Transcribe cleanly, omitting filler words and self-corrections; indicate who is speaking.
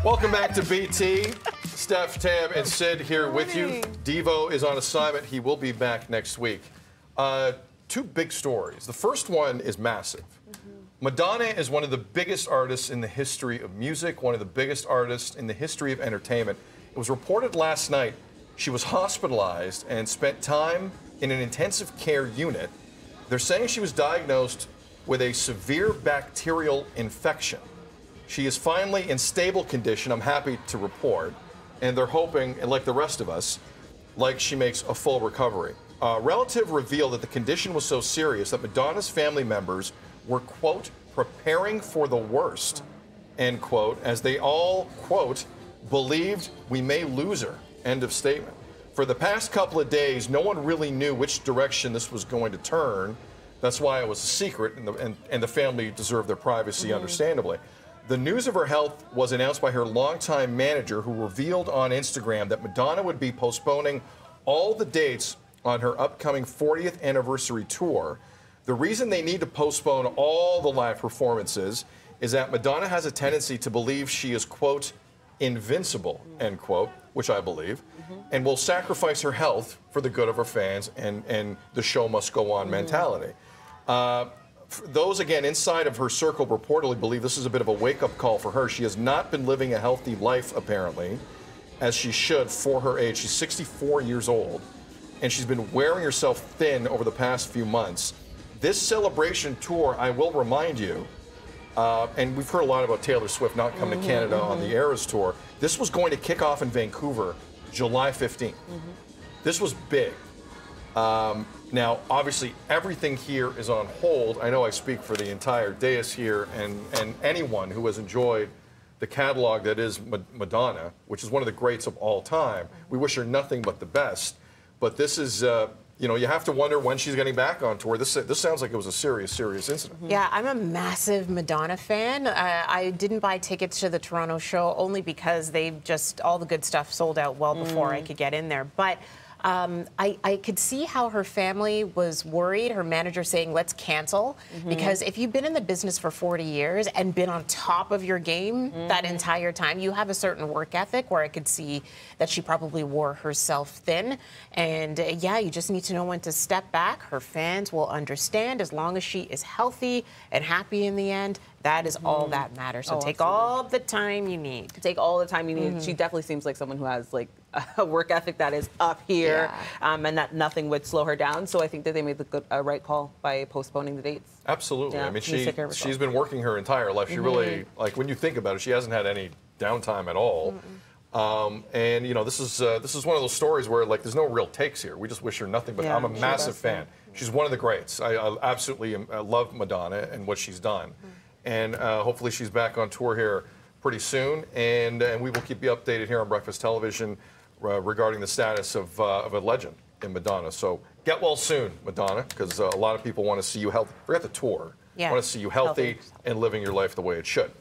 Speaker 1: Welcome back to BT. Steph, Tam, and Sid here with you. Devo is on assignment. He will be back next week. Two big stories. The first one is massive. Madonna is one of the biggest artists in the history of music, one of the biggest artists in the history of entertainment. It was reported last night she was hospitalized and spent time in an intensive care unit. They're saying she was diagnosed with a severe bacterial infection. She is finally in stable condition, I'm happy to report, and they're hoping, and like the rest of us, like she makes a full recovery. A relative revealed that the condition was so serious that Madonna's family members were, quote, preparing for the worst, end quote, as they all, quote, believed we may lose her, end of statement. For the past couple of days, no one really knew which direction this was going to turn. That's why it was a secret, and the family deserved their privacy, understandably. The news of her health was announced by her longtime manager, who revealed on Instagram that Madonna would be postponing all the dates on her upcoming 40th anniversary tour. The reason they need to postpone all the live performances is that Madonna has a tendency to believe she is, quote, invincible, end quote, which I believe, and will sacrifice her health for the good of her fans and the show must go on mentality. Those, again, inside of her circle reportedly believe this is a bit of a wake-up call for her. She has not been living a healthy life, apparently, as she should for her age. She's 64 years old, and she's been wearing herself thin over the past few months. This celebration tour, I will remind you, and we've heard a lot about Taylor Swift not coming to Canada on the Eras Tour. This was going to kick off in Vancouver July 15th. This was big. Now, obviously, everything here is on hold. I know I speak for the entire dais here and anyone who has enjoyed the catalog that is Madonna, which is one of the greats of all time. We wish her nothing but the best. But this is, you know, you have to wonder when she's getting back on tour. This sounds like it was a serious incident.
Speaker 2: Yeah, I'm a massive Madonna fan. I didn't buy tickets to the Toronto show only because they just, all the good stuff sold out well before I could get in there. But I could see how her family was worried, her manager saying, let's cancel, because if you've been in the business for 40 years and been on top of your game that entire time, you have a certain work ethic where I could see that she probably wore herself thin. And yeah, you just need to know when to step back. Her fans will understand as long as she is healthy and happy in the end. That is all that matters. So take all the time you need.
Speaker 3: Take all the time you need. She definitely seems like someone who has like a work ethic that is up here, and that nothing would slow her down. So I think that they made the right call by postponing the dates.
Speaker 1: Absolutely.
Speaker 3: Yeah,
Speaker 1: I mean, she's been working her entire life. She really, like, when you think about it, she hasn't had any downtime at all. And you know, this is one of those stories where like there's no real takes here. We just wish her nothing but. I'm a massive fan. She's one of the greats. I absolutely love Madonna and what she's done. And hopefully she's back on tour here pretty soon. And we will keep you updated here on Breakfast Television regarding the status of a legend in Madonna. So get well soon, Madonna, because a lot of people want to see you healthy. Forget the tour. Want to see you healthy and living your life the way it should.